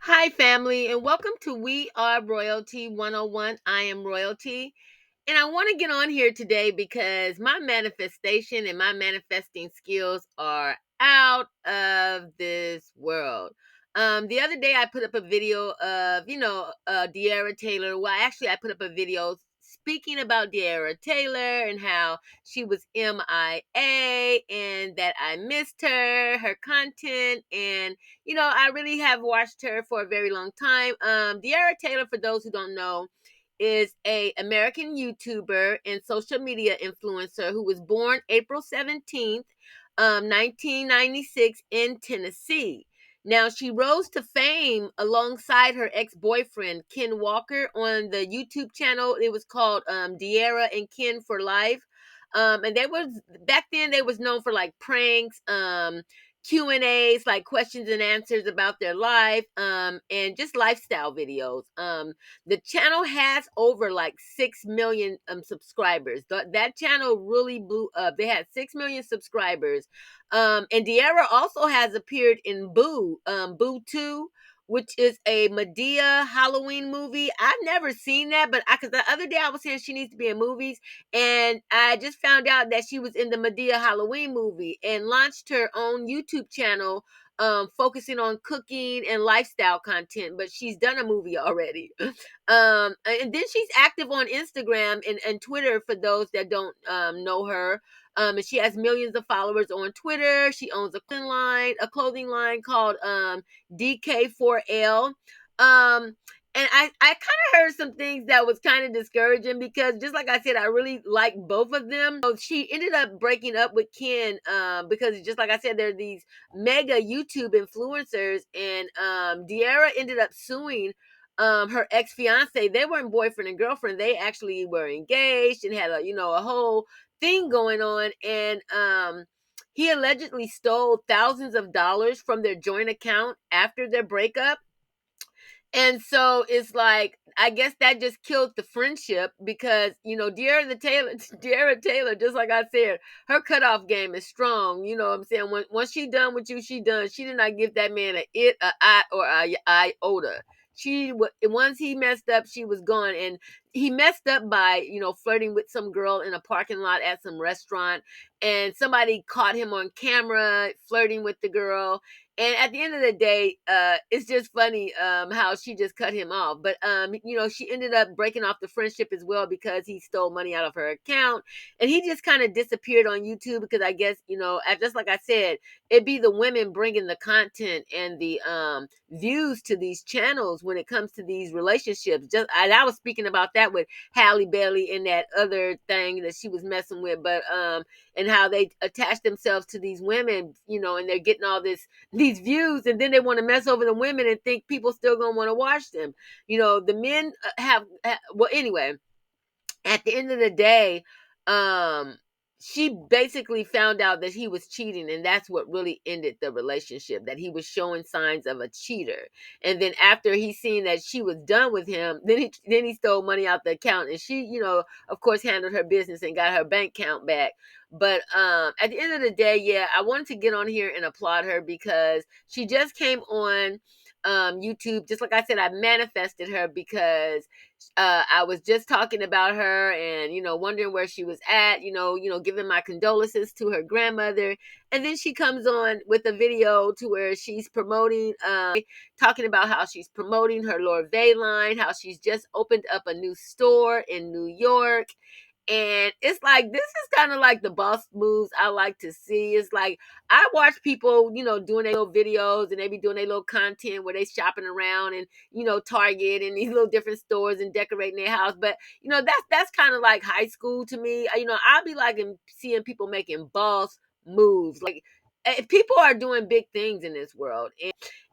Hi, family, and welcome to We Are Royalty 101. I am Royalty, and I want to get on here today because my manifestation and my manifesting skills are out of this world. The other day I put up a video of, De'Ara Taylor. Well, actually, I put up a video speaking about De'Ara Taylor and how she was MIA and that I missed her content, and I really have watched her for a very long time. De'Ara Taylor, for those who don't know, is a American YouTuber and social media influencer who was born April 17th, 1996 in Tennessee. Now, she rose to fame alongside her ex-boyfriend, Ken Walker, on the YouTube channel. It was called De'Ara and Ken for Life. And they was back then they was known for like pranks, Q&As, like questions and answers about their life, and just lifestyle videos. The channel has over like 6 million subscribers. That channel really blew up. They had 6 million subscribers. And De'Ara also has appeared in Boo 2, which is a Medea Halloween movie. I've never seen that, but because the other day I was saying she needs to be in movies, and I just found out that she was in the Medea Halloween movie and launched her own YouTube channel, focusing on cooking and lifestyle content. But she's done a movie already. And then she's active on Instagram and Twitter for those that don't know her. And she has millions of followers on Twitter. She owns a clothing line called DK4L. And I kind of heard some things that was kind of discouraging because, just like I said, I really like both of them. So she ended up breaking up with Ken, because, just like I said, they're these mega YouTube influencers, and De'Ara ended up suing her ex-fiance. They weren't boyfriend and girlfriend. They actually were engaged and had a whole thing going on. And he allegedly stole thousands of dollars from their joint account after their breakup. And so it's like, I guess that just killed the friendship because, De'Ara Taylor, just like I said, her cutoff game is strong. You know what I'm saying? Once she done with you, she done. She did not give that man a I, or a iota. Once he messed up, she was gone. And he messed up by, flirting with some girl in a parking lot at some restaurant. And somebody caught him on camera flirting with the girl, and at the end of the day, it's just funny how she just cut him off. But she ended up breaking off the friendship as well because he stole money out of her account, and he just kind of disappeared on YouTube because I guess just like I said, it'd be the women bringing the content and the views to these channels when it comes to these relationships. I was speaking about that with Halle Bailey and that other thing that she was messing with, but and how they attach themselves to these women, and they're getting all these views, and then they want to mess over the women and think people still gonna want to watch them. The men well, anyway, at the end of the day, um she basically found out that he was cheating, and that's what really ended the relationship, that he was showing signs of a cheater. And then after he seen that she was done with him, then he stole money out the account, and she, of course, handled her business and got her bank account back. But at the end of the day, yeah, I wanted to get on here and applaud her because she just came on YouTube. Just like I said, I manifested her because I was just talking about her and, wondering where she was at, giving my condolences to her grandmother. And then she comes on with a video to where she's promoting, talking about how she's promoting her Lorvay line, how she's just opened up a new store in New York. And it's like, this is kind of like the boss moves I like to see. It's like, I watch people, doing their little videos, and they be doing their little content where they shopping around and, Target and these little different stores and decorating their house. But, that's kind of like high school to me. I'll be like seeing people making boss moves. Like, people are doing big things in this world.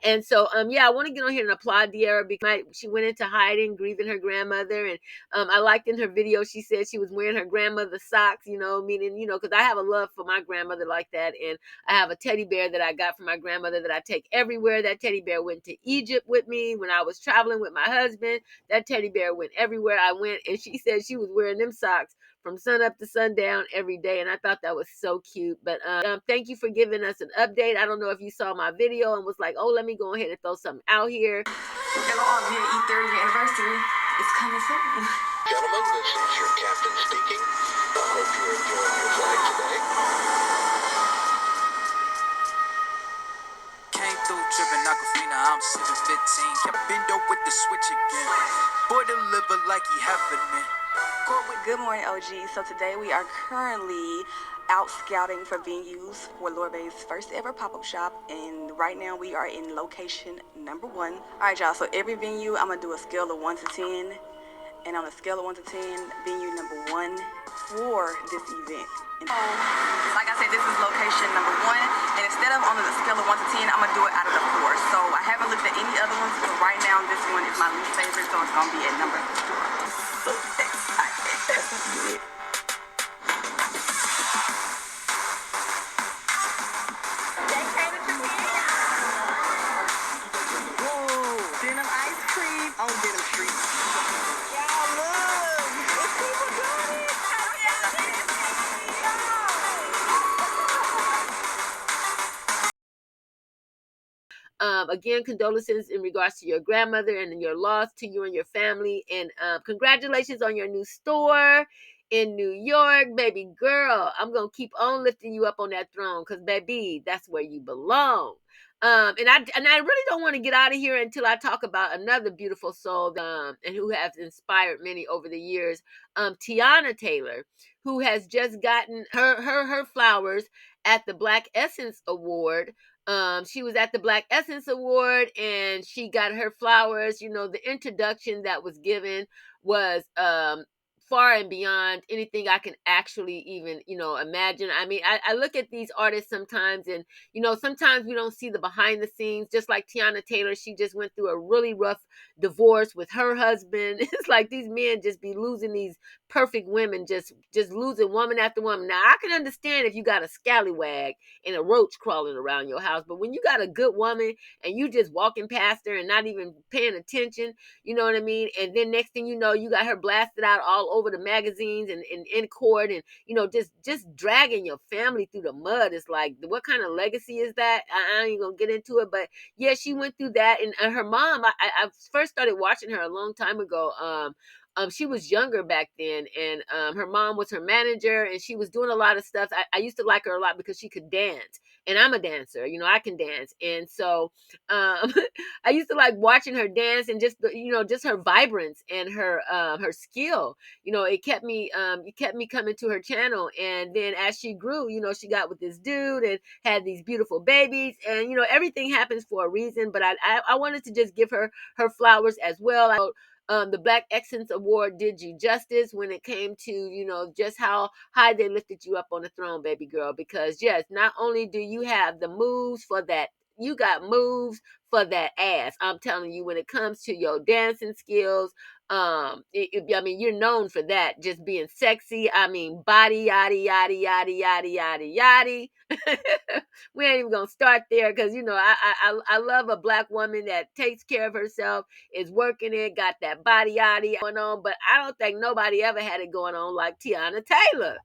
And so, yeah, I want to get on here and applaud De'Ara because she went into hiding, grieving her grandmother. And I liked in her video, she said she was wearing her grandmother's socks, meaning, because I have a love for my grandmother like that. And I have a teddy bear that I got from my grandmother that I take everywhere. That teddy bear went to Egypt with me when I was traveling with my husband. That teddy bear went everywhere I went. And she said she was wearing them socks from sun up to sundown every day. And I thought that was so cute. But thank you for giving us an update. I don't know if you saw my video and was like, oh, let me me go ahead and throw something out here. Hello, all here. E30 anniversary is coming soon. Gentlemen, this is your captain speaking. I hope you're enjoying your flight today. Came through dripping Aquafina, I'm 715. Kept bend up with the switch again. Boy, deliver like he having it. Good morning, OG. So today we are currently out scouting for venues for Lorbe's first ever pop-up shop, and right now we are in location number 1. All right, y'all. So every venue, I'm gonna do a scale of 1 to 10, and on a scale of 1 to 10, venue number 1 for this event. And like I said, this is location number 1, and instead of on a scale of 1 to 10, I'm gonna do it out of the 4. So I haven't looked at any other ones, but right now this one is my least favorite, so it's gonna be at number 4. So excited. Denim ice cream on Denim Street. Y'all look, it's people doing it. Again, condolences in regards to your grandmother and your loss to you and your family. And congratulations on your new store in New York, baby girl. I'm going to keep on lifting you up on that throne because, baby, that's where you belong. And I really don't want to get out of here until I talk about another beautiful soul and who has inspired many over the years, Teyanna Taylor, who has just gotten her flowers at the Black Essence Award. She was at the Black Essence Award and she got her flowers. You know, the introduction that was given was far and beyond anything I can actually even, imagine. I mean, I look at these artists sometimes and, sometimes we don't see the behind the scenes, just like Teyanna Taylor. She just went through a really rough divorce with her husband. It's like these men just be losing these perfect women, just losing woman after woman. Now, I can understand if you got a scallywag and a roach crawling around your house, but when you got a good woman and you just walking past her and not even paying attention, you know what I mean? And then next thing you know, you got her blasted out all over the magazines and in court and, just dragging your family through the mud. It's like, what kind of legacy is that? I ain't gonna get into it, but yeah, she went through that. And her mom, I first started watching her a long time ago. She was younger back then, and her mom was her manager, and she was doing a lot of stuff. I used to like her a lot because she could dance, and I'm a dancer. I can dance, and so I used to like watching her dance and just her vibrance and her skill. It kept me coming to her channel, and then as she grew, she got with this dude and had these beautiful babies, and everything happens for a reason. But I wanted to just give her flowers as well. The Black Excellence Award did you justice when it came to, just how high they lifted you up on the throne, baby girl. Because yes, not only do you have the moves for that, you got moves for that ass. I'm telling you, when it comes to your dancing skills, I mean, you're known for that, just being sexy. I mean, body, yaddy, yaddy, yaddy, yaddy, yaddy, yaddy. We ain't even gonna start there because I love a Black woman that takes care of herself, is working it, got that body yaddy going on. But I don't think nobody ever had it going on like Teyanna Taylor.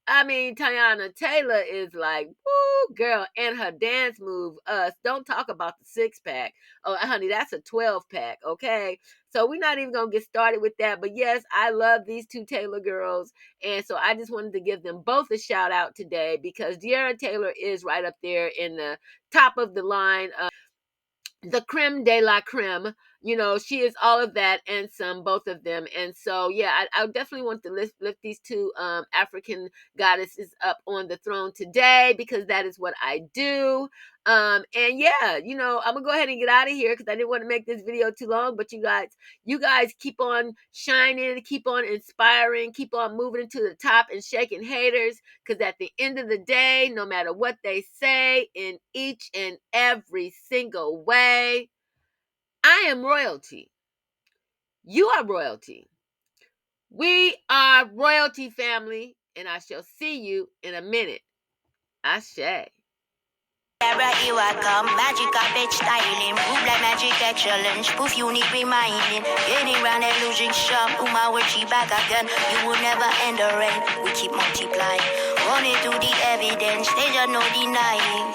I mean, Teyanna Taylor is like, woo, girl, and her dance move. Don't talk about the 6-pack. Oh, honey, that's a 12-pack, okay? So we're not even gonna get started with that. But yes, I love these two Taylor girls, and so I just wanted to give them both a shout out today because De'Ara Taylor is right up there in the top of the line. The creme de la creme, she is all of that and some, both of them. And so, yeah, I definitely want to lift these two African goddesses up on the throne today because that is what I do. And yeah, I'm gonna go ahead and get out of here because I didn't want to make this video too long. But you guys keep on shining, keep on inspiring, keep on moving to the top and shaking haters. Because at the end of the day, no matter what they say, in each and every single way, I am royalty. You are royalty. We are royalty, family. And I shall see you in a minute. Ashe. Here I come, magic carpet styling, move like magic that challenge, proof unique reminding, getting round that losing shop, my word she back again, you will never end the rain, we keep multiplying, running through the evidence, there's no denying.